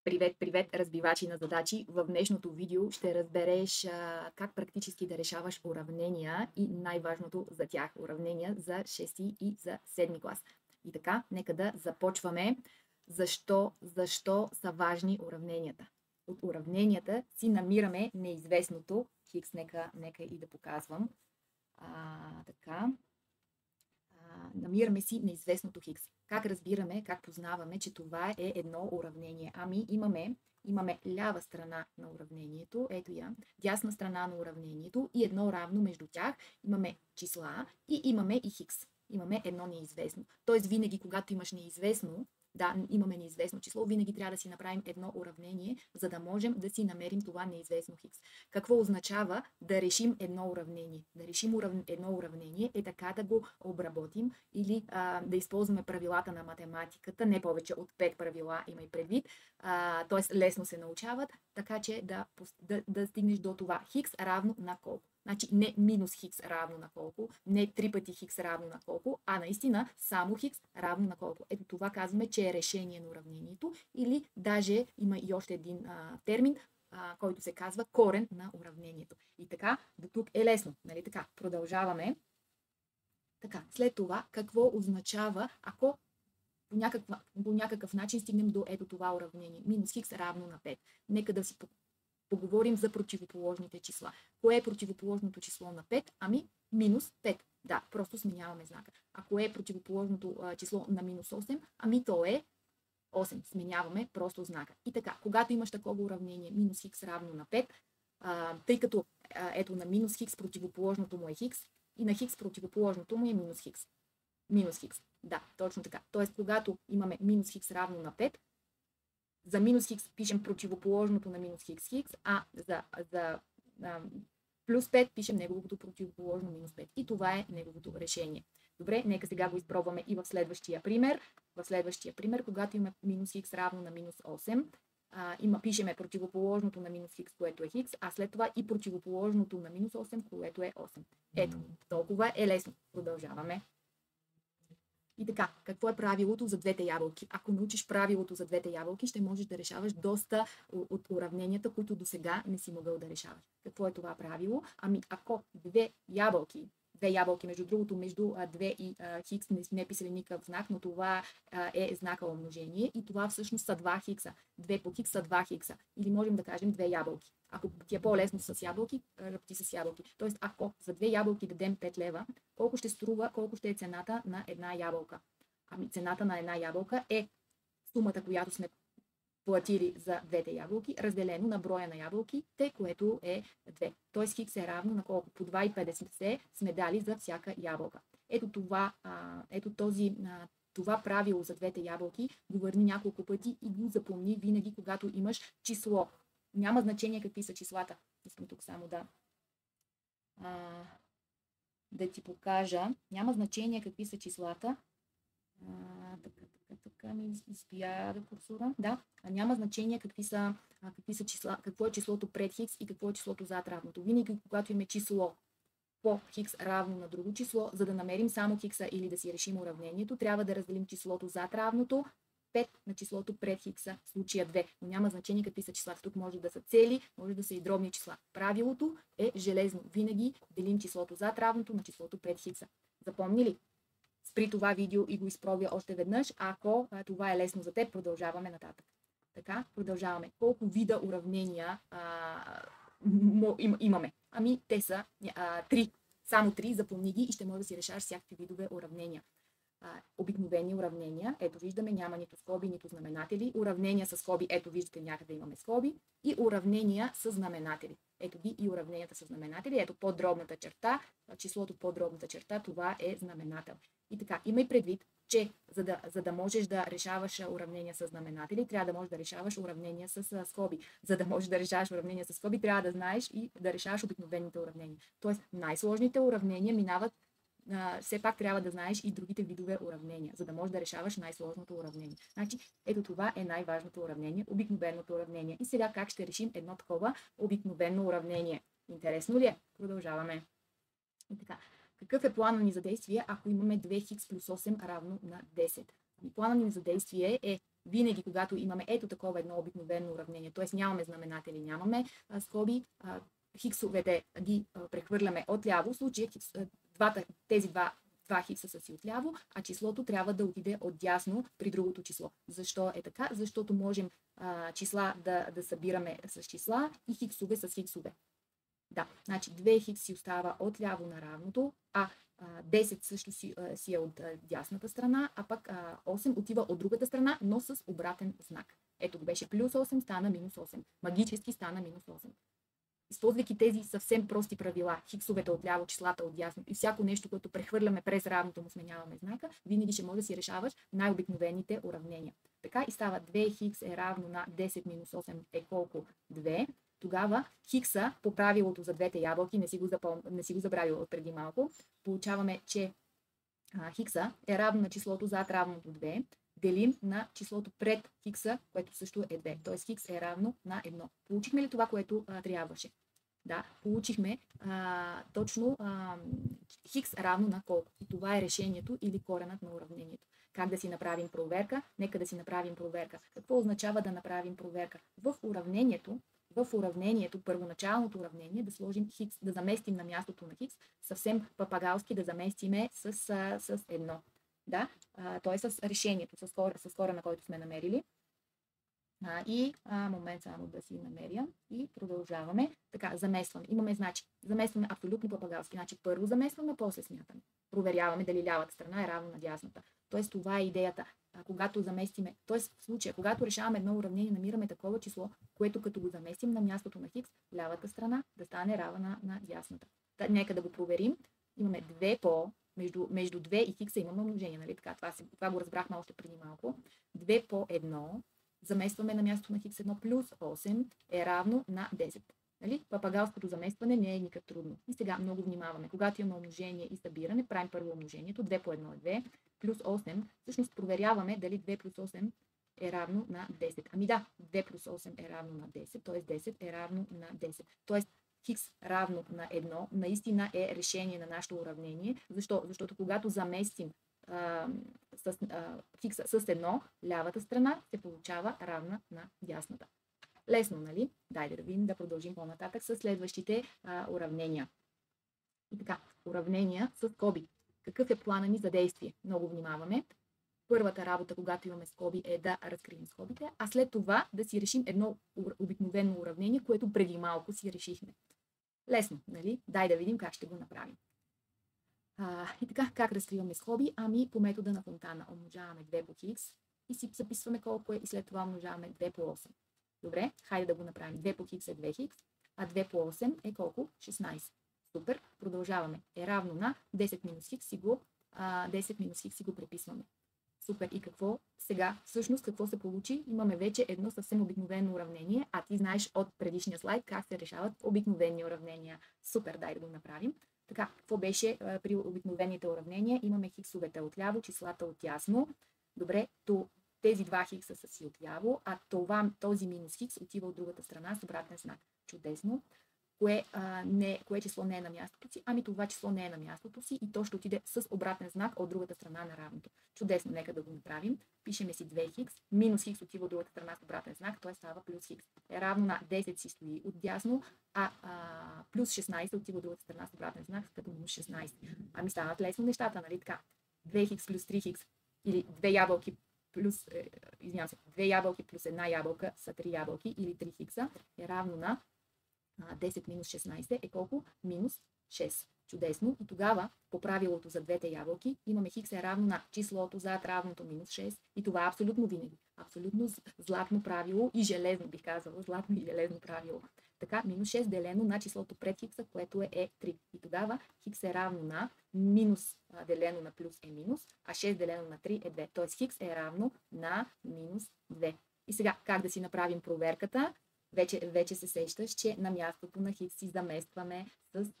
Привет, привет, разбивачи на задачи! В днешното видео ще разбереш как практически да решаваш уравнения и най-важното за тях уравнения за 6 и за 7 клас. И така, нека да започваме. Защо са важни уравненията? От уравненията си намираме неизвестното. Хикс, нека и да показвам. Така. Намираме си неизвестното хикс. Как разбираме, как познаваме, че това е едно уравнение? Ами имаме лява страна на уравнението, ето я, дясна страна на уравнението и едно равно между тях. Имаме числа и имаме и хикс. Имаме едно неизвестно. Тоест винаги, когато имаш неизвестно, имаме неизвестно число, винаги трябва да си направим едно уравнение, за да можем да си намерим това неизвестно хикс. Какво означава да решим едно уравнение? Да решим едно уравнение е така да го обработим или да използваме правилата на математиката, не повече от 5 правила имай предвид, т.е. лесно се научават, така че да стигнеш до това хикс равно на колко. Значи не минус хикс равно на колко, не 3 пъти хикс равно на колко, а наистина само хикс равно на колко. Ето това казваме, че е решение на уравнението или даже има и още един термин, който се казва корен на уравнението. И така, до тук е лесно, нали така? Продължаваме. Така, след това какво означава, ако по някакъв начин стигнем до ето това уравнение. Минус хикс равно на 5. Нека да си поговорим за противоположните числа. Кое е противоположното число на 5? Ами минус 5. Да, просто сменяваме знака. А кое е противоположното число на минус 8? Ами то е 8. Сменяваме просто знака. И така, когато имаш такова уравнение минус хикс равно на 5, тъй като ето на минус хикс противоположното му е хикс и на хикс противоположното му е минус хикс. Минус хикс. Да, точно така. Тоест, когато имаме минус хикс равно на 5, за минус хикс пишем противоположното на минус хикс хикс, а за плюс 5 пишем неговото противоположно минус 5. И това е неговото решение. Добре, нека сега го изпробваме и в следващия пример. В следващия пример, когато имаме минус хикс равно на минус 8, пишеме противоположното на минус хикс, което е хикс, а след това и противоположното на минус 8, което е 8. Ето, толкова е лесно. Продължаваме. И така, какво е правилото за двете ябълки? Ако научиш правилото за двете ябълки, ще можеш да решаваш доста от уравненията, които до сега не си могъл да решаваш. Какво е това правило? Ами ако две ябълки, между другото, между 2 и хикс не е писали никакъв знак, но това е знака умножение и това всъщност са 2 хикса. 2 по хикс са 2 хикса. Или можем да кажем 2 ябълки. Ако ти е по-лесно с ябълки, работи с ябълки. Тоест, ако за 2 ябълки дадем 5 лева, колко ще струва, колко ще е цената на една ябълка? Ами цената на една ябълка е сумата, която сме платили за двете ябълки, разделено на броя на ябълките, което е 2. Тоест хикс е равно на колко? По 2,50 сме дали за всяка ябълка. Ето това правило за двете ябълки го върни няколко пъти и го запомни винаги, когато имаш число. Няма значение какви са числата. Искам тук само да ти покажа. Няма значение какви са числата. Така ми изпия да курсора. Да, няма значение какви са числа, какво е числото пред хикс и какво е числото зад равното. Винаги, когато имаме число по хикс равно на друго число, за да намерим само хикса или да си решим уравнението, трябва да разделим числото зад равното 5 на числото пред хикса, в случая 2. Но няма значение какви са числата. Тук може да са цели, може да са и дробни числа. Правилото е железно. Винаги делим числото зад равното на числото пред хикса. Запомни ли? Спри това видео и го изпробя още веднъж. Ако това е лесно за теб, продължаваме нататък. Така, продължаваме. Колко вида уравнения имаме? Ами, те са 3. Само 3, запомни ги и ще можеш да си решаваш всякакви видове уравнения. Обикновени уравнения, ето виждаме, няма нито скоби, нито знаменатели. Уравнения с скоби, ето виждате, някъде имаме скоби. И уравнения с знаменатели. Ето ги и уравненията с знаменатели. Ето по-дробната черта, числото по-дробната черта, това е знаменател. И така, имай предвид, че за да можеш да решаваш уравнения с знаменатели, трябва да можеш да решаваш уравнения с скоби. За да можеш да решаваш уравнения с скоби, трябва да знаеш и да решаваш обикновените уравнения. Тоест, най-сложните уравнения минават, все пак трябва да знаеш и другите видове уравнения, за да можеш да решаваш най-сложното уравнение. Значи, ето това е най-важното уравнение, обикновеното уравнение. И сега как ще решим едно такова обикновено уравнение? Интересно ли е? Продължаваме. И така. Какъв е планът ни за действие, ако имаме 2х плюс 8 равно на 10? Планът ни за действие е винаги когато имаме ето такова едно обикновено уравнение, т.е. нямаме знаменатели, нямаме скоби, хиксовете ги прехвърляме отляво, в случая тези два хикса са си отляво, а числото трябва да отиде отдясно при другото число. Защо е така? Защото можем числа да събираме с числа и хиксове с хиксове. Да, значи 2х си остава отляво на равното, а 10 също си е от дясната страна, а пък 8 отива от другата страна, но с обратен знак. Ето го беше плюс 8, стана минус 8. Магически стана минус 8. Използвайки тези съвсем прости правила, хиксовете отляво, числата отдясно и всяко нещо, което прехвърляме през равното му сменяваме знака, винаги ще може да си решаваш най-обикновените уравнения. Така и става 2х е равно на 10 минус 8 е колко? 2. Тогава хикса, по правилото за двете ябълки, не си го забравил от преди малко, получаваме, че хикса е равно на числото зад равното 2, делим на числото пред хикса, което също е 2. Т.е. хикс е равно на 1. Получихме ли това, което трябваше? Да, получихме точно хикс равно на колко. И това е решението или коренът на уравнението. Как да си направим проверка? Нека да си направим проверка. Какво означава да направим проверка? В уравнението, първоначалното уравнение, да сложим хикс, да заместим на мястото на хикс, съвсем папагалски да заместиме с 1. Да, т.е. с решението, с корена, който сме намерили. Момент само да си намеря и продължаваме. Така, заместваме. Имаме, значи, заместваме абсолютно папагалски. Значи, първо заместваме, после смятаме. Проверяваме дали лявата страна е равна на дясната. Тоест, това е идеята. Когато заместиме, т.е. в случая, когато решаваме едно уравнение, намираме такова число, което като го заместим на мястото на хикс, лявата страна да стане равна на дясната. Нека да го проверим. Имаме 2 по между 2 и хикса имаме умножение, нали така? Това го разбрахме още преди малко. 2 по 1, заместваме на мястото на хикс 1 плюс 8 е равно на 10. Нали? Папагалското заместване не е никак трудно. И сега много внимаваме. Когато имаме умножение и събиране, правим първо умножението. 2 по 1 е 2, плюс 8. Всъщност проверяваме дали 2 плюс 8 е равно на 10. Ами да, 2 плюс 8 е равно на 10, т.е. 10 е равно на 10. Т.е. хикс равно на 1 наистина е решение на нашето уравнение. Защо? Защото когато заместим хикса с 1, лявата страна се получава равна на дясната. Лесно, нали? Дайде да видим, да продължим по-нататък с следващите уравнения. И така, уравнения с скоби. Какъв е плана ни за действие? Много внимаваме. Първата работа, когато имаме скоби, е да разкрием скобите, а след това да си решим едно обикновено уравнение, което преди малко си решихме. Лесно, нали? Дай да видим как ще го направим. И така, как разкриваме скоби? Ами по метода на Фонтана. Умножаваме 2 по хикс и си записваме колко е и след това умножаваме 2 по 8. Добре, хайде да го направим. 2 по хикс е 2 хикс, а 2 по 8 е колко? 16. Супер, продължаваме. Е равно на 10 минус хикс си го преписваме. Супер, и какво сега? Всъщност какво се получи? Имаме вече едно съвсем обикновено уравнение, а ти знаеш от предишния слайд как се решават обикновени уравнения. Супер, дай да го направим. Така, какво беше при обикновените уравнения? Имаме хиксовете отляво, числата отясно. Добре, тези два хикса са си отляво, а този минус хикс отива от другата страна с обратен знак. Чудесно. Кое число не е на мястото си? Ами това число не е на мястото си и то ще отиде с обратен знак от другата страна на равното. Чудесно, нека да го направим. Пишеме си 2 хикс, минус хикс отива от другата страна с обратен знак, т.е. става плюс хикс. Е равно на 10 си стои отдясно, а плюс 16 отива от другата страна с обратен знак, като минус 16. Ами станат лесно нещата, нали така? 2 хикс плюс 3 хикс или 2 ябълки плюс, 2 ябълки плюс една ябълка са 3 ябълки или 3 хикса е равно на 10 минус 16 е колко? Минус 6. Чудесно. И тогава, по правилото за двете ябълки, имаме хикс е равно на числото зад равното минус 6. И това е абсолютно винаги. Абсолютно златно правило и железно, бих казала. Златно и железно правило. Така, минус 6 делено на числото пред хикса, което е 3. И тогава хикс е равно на минус делено на плюс е минус, а 6 делено на 3 е 2. Тоест хикс е равно на минус 2. И сега, как да си направим проверката? Вече се сещаш, че на мястото на хикс си заместваме с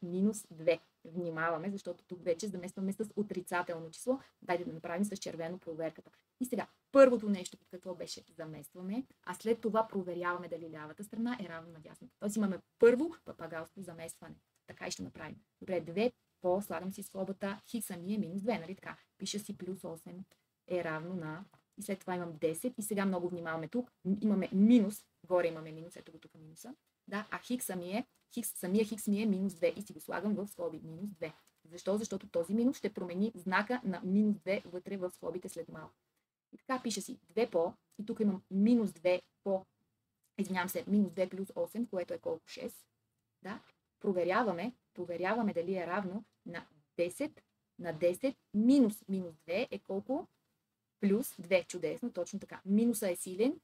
минус 2. Внимаваме, защото тук вече заместваме с отрицателно число. Дайте да направим с червено проверката. И сега, първото нещо, какво беше? Заместваме, а след това проверяваме дали лявата страна е равна на дясната. Тоест имаме първо папагалско заместване. Така и ще направим. Добре, 2 слагам си скобата, хикса ми е минус 2, нали така? Пиша си плюс 8. е равно на... И след това имам 10 и сега много внимаваме тук. Имаме минус, горе имаме минус, ето го тук минуса. Да, а самия хикс ми е минус 2 и си го слагам в скоби минус 2. Защо? Защото този минус ще промени знака на минус 2 вътре в скобите след малко. И така пише си 2 по, и тук имам минус 2 по, извинявам се, минус 2 плюс 8, което е колко 6. Да, проверяваме дали е равно на 10 на 10 минус 2 е колко? Плюс 2. Чудесно, точно така. Минуса е силен,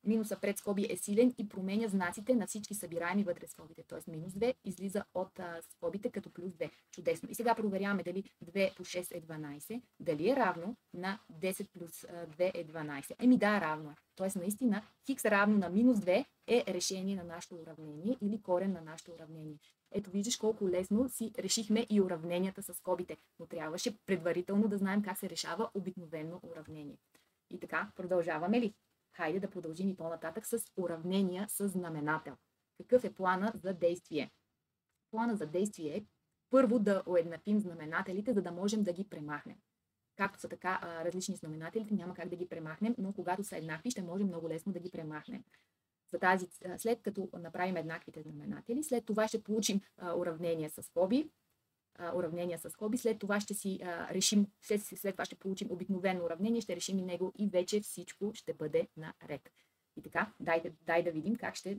минуса пред скоби е силен и променя знаците на всички събираеми вътре в скобите. Т.е. минус 2 излиза от скобите като плюс 2. Чудесно. И сега проверяваме дали 2 по 6 е 12. Дали е равно на 10 плюс 2 е 12. Еми да, равно е. Т.е. наистина хикс равно на минус 2 е решение на нашето уравнение или корен на нашето уравнение. Ето виждаш колко лесно си решихме и уравненията с скобите, но трябваше предварително да знаем как се решава обикновено уравнение. И така, продължаваме ли? Хайде да продължим и по-нататък с уравнения с знаменател. Какъв е плана за действие? Плана за действие е първо да уеднаквим знаменателите, за да можем да ги премахнем. Както са така различни знаменателите, няма как да ги премахнем, но когато са еднакви, ще можем много лесно да ги премахнем. След като направим еднаквите знаменатели, след това ще получим уравнения с скоби, след това ще си решим, след това ще получим обикновено уравнение, ще решим и него и вече всичко ще бъде наред. И така, дай да видим как ще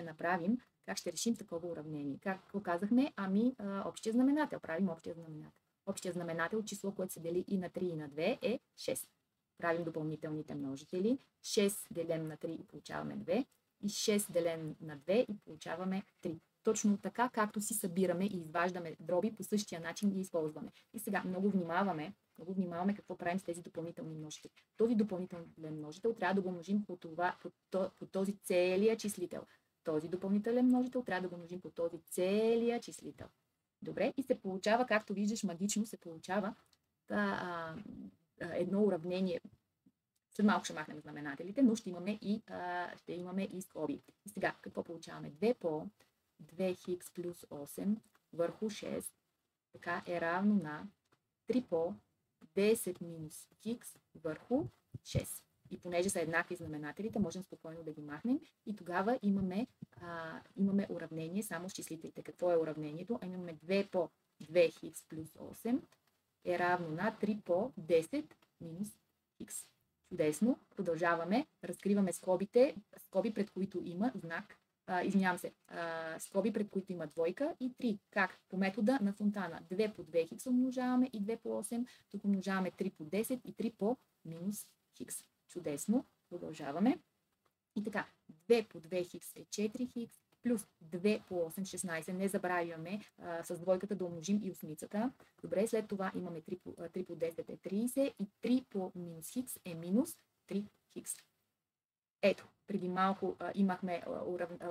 направим, как ще решим такова уравнение. Как го казахме? Ами, общия знаменател. Правим общия знаменател. Общия знаменател, число, което се дели и на 3 и на 2 е 6. Правим допълнителните множители. 6 делим на 3 и получаваме 2. И 6 делим на 2 и получаваме 3. Точно така, както си събираме и изваждаме дроби, по същия начин ги използваме. И сега много внимаваме какво правим с тези допълнителни множители. Този допълнителен множител трябва да го множим по този целия числител. Този допълнителен множител трябва да го множим по този целия числител. Добре, и се получава, както виждаш, магично се получава едно уравнение. След малко ще махнем знаменателите, но ще имаме и скоби. И сега, какво получаваме? 2 по 2х плюс 8 върху 6, така е равно на 3 по 10 минус х върху 6. И понеже са еднакви знаменателите, можем спокойно да ги махнем. И тогава имаме уравнение само с числителите. Какво е уравнението? Имаме 2 по 2х плюс 8 е равно на 3 по 10 минус х. Чудесно. Продължаваме. Разкриваме скобите, скоби пред които има знак. Скоби, пред които има двойка и 3. Как? По метода на Фонтана. 2 по 2х умножаваме и 2 по 8. Тук умножаваме 3 по 10 и 3 по минус х. Чудесно. Продължаваме. И така, 2 по 2х е 4х, плюс 2 по 8, 16. Не забравяме с двойката да умножим и осмицата. Добре, след това имаме 3 по 10 е 30 и 3 по минус х е минус 3х. Ето, преди малко имахме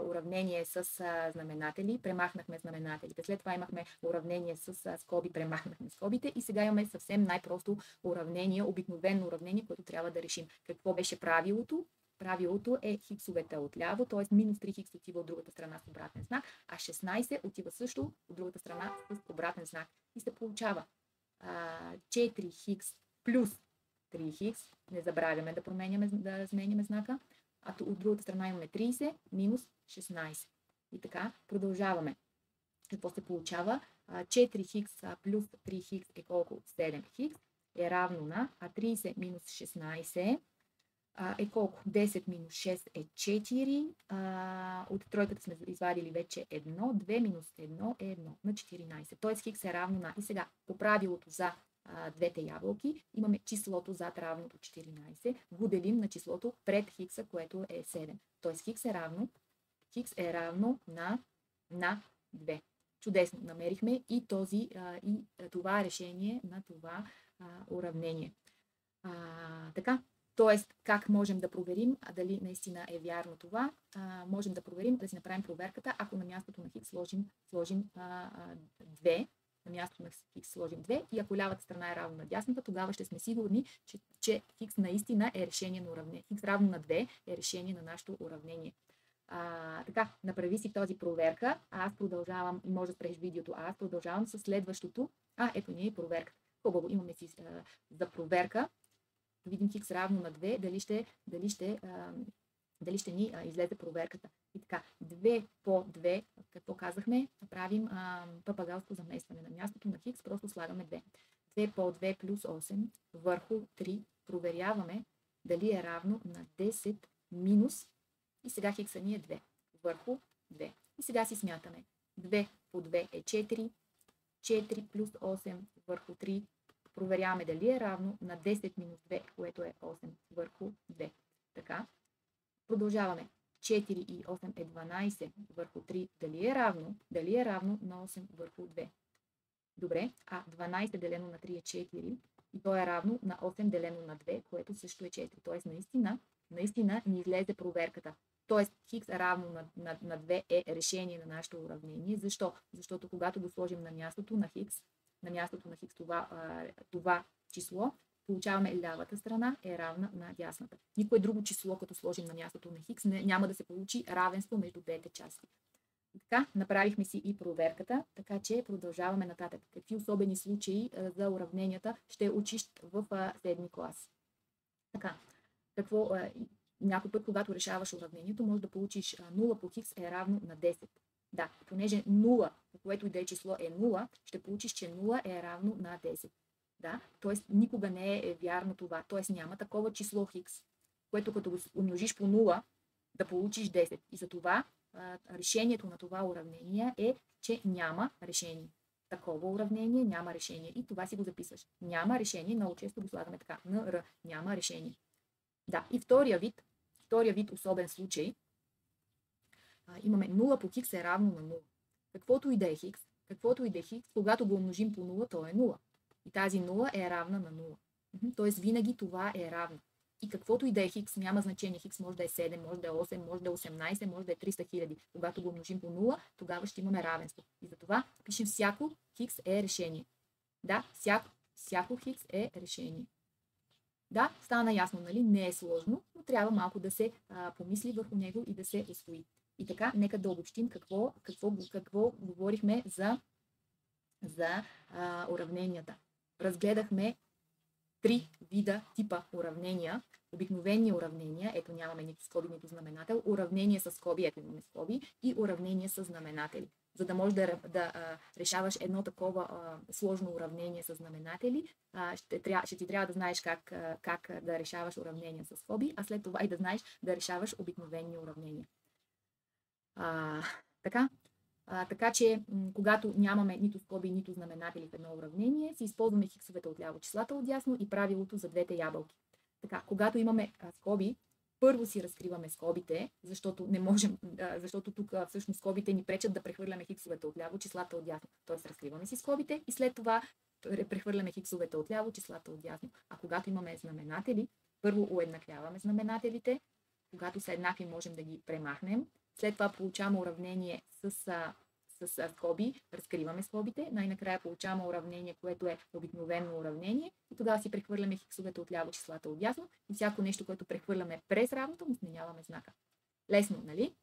уравнение с знаменатели, премахнахме знаменателите. След това имахме уравнение с скоби, премахнахме скобите и сега имаме съвсем най-просто уравнение, обикновено уравнение, което трябва да решим. Какво беше правилото? Правилото е хиксовете отляво, т.е. минус 3х отива от другата страна с обратен знак, а 16 отива също от другата страна с обратен знак. И се получава 4х плюс 3х, не забравяме да сменяме знака, а от другата страна имаме 30 минус 16. И така, продължаваме. Какво се получава? 4х плюс 3х е колко? 7х е равно на 30 минус 16 е колко? 10 минус 6 е 4. От тройката сме извадили вече 1. 2 минус 1 е 1 на 14. Тоест хикс е равно на... И сега, по правилото за двете ябълки, имаме числото зад равното 14. Го делим на числото пред хикса, което е 7. Тоест хикс е равно на 2. Чудесно, намерихме и това решение на това уравнение. Така, т.е. как можем да проверим дали наистина е вярно това? Можем да проверим, да си направим проверката, ако на мястото на хикс сложим 2, на мястото на хикс сложим 2 и ако лявата страна е равна на дясната, тогава ще сме сигурни, че хикс наистина е решение на уравнение. Хикс равно на 2 е решение на нашето уравнение. Така, направи си този проверка, аз продължавам, може да спреш видеото, аз продължавам с следващото. Ето ни е проверката. Хубаво, имаме си за проверка. Да видим хикс равно на 2, дали ще ни излезе проверката. И така, 2 по 2, какво казахме? Правим папагалско заместване на мястото на хикс, просто слагаме 2. 2 по 2 плюс 8 върху 3. Проверяваме дали е равно на 10 минус, и сега хикса ни е 2 върху 2. И сега си смятаме. 2 по 2 е 4, 4 плюс 8 върху 3. Проверяваме дали е равно на 10 минус 2, което е 8 върху 2. Така. Продължаваме. 4 и 8 е 12 върху 3. Дали е равно на 8 върху 2? Добре. 12 делено на 3 е 4 и то е равно на 8 делено на 2, което също е 4. Тоест наистина ни излезе проверката. Тоест хикс равно на 2 е решение на нашето уравнение. Защо? Защото когато го сложим на мястото на хикс, това число, получаваме лявата страна е равна на дясната. Никое друго число, като сложим на мястото на хикс, няма да се получи равенство между двете части. Така, направихме си и проверката, така че продължаваме нататък. Какви особени случаи за уравненията ще учиш в 7 клас? Така, някой път, когато решаваш уравнението, може да получиш 0 по хикс е равно на 10. Да, понеже 0, по което и да е число е 0, ще получиш, че 0 е равно на 10. Да, т.е. никога не е вярно това. Т.е. няма такова число хикс, което като го умножиш по 0, да получиш 10. И за това решението на това уравнение е, че няма решение. Такова уравнение няма решение. И това си го записваш. Няма решение, много често го слагаме така. НР, няма решение. Да, и втория вид особен случай, имаме 0 по хикс е равно на 0. Каквото и да е хикс, когато го умножим по 0, то е 0. И тази 0 е равна на 0. Тоест винаги това е равно. И каквото и да е хикс, няма значение. Хикс може да е 7, може да е 8, може да е 18, може да е 300 000. Когато го умножим по 0, тогава ще имаме равенство. И затова пишем всяко хикс е решение. Да, всяко хикс е решение. Да, стана ясно, нали? Не е сложно, но трябва малко да се помисли върху него и да се усвои. И така, нека да обобщим какво говорихме за уравненията. Разгледахме 3 вида типа уравнения. Обикновени уравнения, ето нямаме нито скоби, нито знаменател, уравнение с скоби, ето имаме скоби, и уравнение с знаменатели. За да можеш да решаваш едно такова сложно уравнение с знаменатели, ще ти трябва да знаеш как да решаваш уравнения с скоби, а след това и да знаеш да решаваш обикновени уравнения. Така че, когато нямаме нито скоби, нито знаменатели в едно уравнение, си използваме хиксовете отляво, числата отдясно и правилото за двете ябълки. Така, когато имаме скоби, първо си разкриваме скобите, защото тук всъщност скобите ни пречат да прехвърляме хиксовете отляво, числата отдясно. Тоест разкриваме си скобите и след това прехвърляме хиксовете отляво, числата отдясно. А когато имаме знаменатели, първо уеднаквяваме знаменателите, когато са еднакви можем да ги премахнем. След това получаваме уравнение с скоби, разкриваме скобите, най-накрая получаваме уравнение, което е обикновено уравнение и тогава си прехвърляме хиксовете отляво, числата отдясно и всяко нещо, което прехвърляме през равното, му сменяваме знака. Лесно, нали?